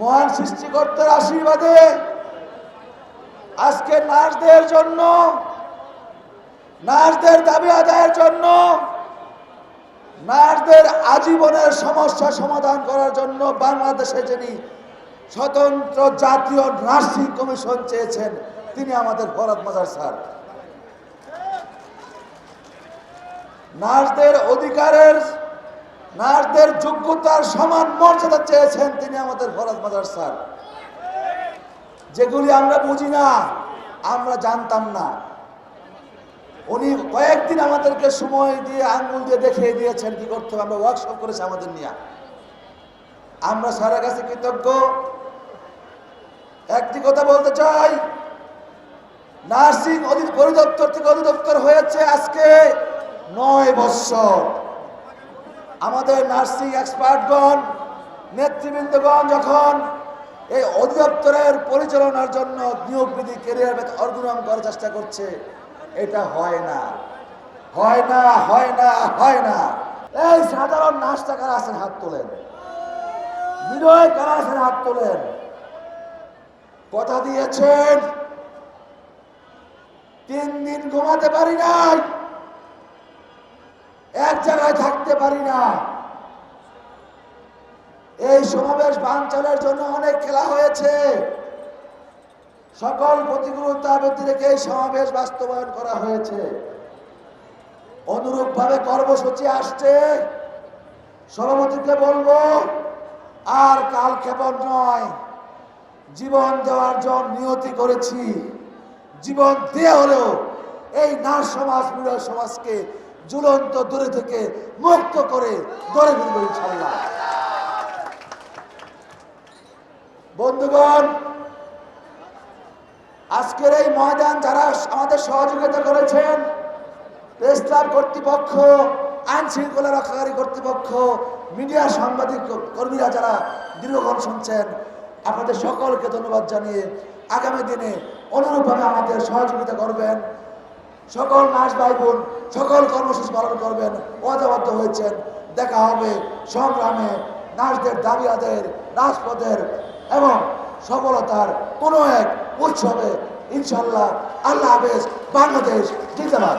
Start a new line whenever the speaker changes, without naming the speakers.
মহান সৃষ্টিকর্তার আশীর্বাদে আজকে নার্সদের জন্য, নার্সদের দাবি আদায়ের জন্য, নার্সদের আজীবনের সমস্যা সমাধান করার জন্য বাংলাদেশে যিনি স্বতন্ত্র জাতীয় নার্সিং কমিশন চেয়েছেন তিনি আমাদের ফরহাদ মাজার স্যার। নার্সদের অধিকারের, নার্সদের যোগ্যতার সমান মর্যাদা চেয়েছেন তিনি আমাদের ফরহাদ মাজার স্যার। যেগুলি আমরা বুঝি না, আমরা জানতাম না, উনি কয়েকদিন আমাদেরকে সময় দিয়ে আঙ্গুল দিয়ে দেখিয়ে দিয়েছেন কি করতে হবে। আমরা ওয়ার্কশপ করেছি আমাদের নিয়ে। আমরা স্যারের কাছে কৃতজ্ঞ। একটি কথা বলতে চাই, নার্সিং পরিদপ্তর থেকে অধিদপ্তর হয়েছে আজকে 9 বছর। আমাদের নার্সিং এক্সপার্টগণ, নেতৃবৃন্দগণ যখন এই অধিদপ্তরের পরিচালনার জন্য নিয়োগ বিধি, ক্যারিয়ার অর্গনাম করার চেষ্টা করছে, এটা হয় না, হয় না, হয় না, হয় না। এই সাধারণ নার্সটা কারা আছেন হাত তোলেন, বিনয় কারা আছেন হাত তোলেন। কথা দিয়েছেন, 3 দিন ঘুমাতে পারি নাই, এক জায়গায় থাকতে পারি না। এই সমাবেশ বানচালের জন্য অনেক খেলা হয়েছে, সকল প্রতিকূলতা ব্যক্তি রেখে এই সমাবেশ বাস্তবায়ন করা হয়েছে। অনুরূপ ভাবে কর্মসূচি আসছে। সভাপতিকে বলবো, আর কাল ক্ষেপণ নয়, জীবন দেওয়ার জন্য নিয়তি করেছি। জীবন দিয়ে হলেও এই নার্স সমাজ, মিলন সমাজকে ঝুলন্ত দূরে থেকে মুক্ত করে দরে ফিরব ইনশাআল্লাহ। বন্ধুগণ, আজকের এই ময়দান যারা আমাদের সহযোগিতা করেছেন, প্রেস ক্লাব কর্তৃপক্ষ, আইন শৃঙ্খলা রক্ষাকারী কর্তৃপক্ষ, মিডিয়া সাংবাদিক কর্মীরা যারা দীর্ঘক্ষণ শুনছেন, আপনাদের সকলকে ধন্যবাদ জানিয়ে আগামী দিনে অনুরূপভাবে আমাদের সহযোগিতা করবেন। সকল নার্স ভাই বোন সকল কর্মসূচি পালন করবেন, ওয়াদাবদ্ধ হয়েছেন। দেখা হবে সংগ্রামে, নার্সদের দাবি আদায়ের, রাজপথের এবং সফলতার কোনো এক উৎসবে ইনশাআল্লাহ। আল্লাহ হাফেজ। বাংলাদেশ জিন্দাবাদ।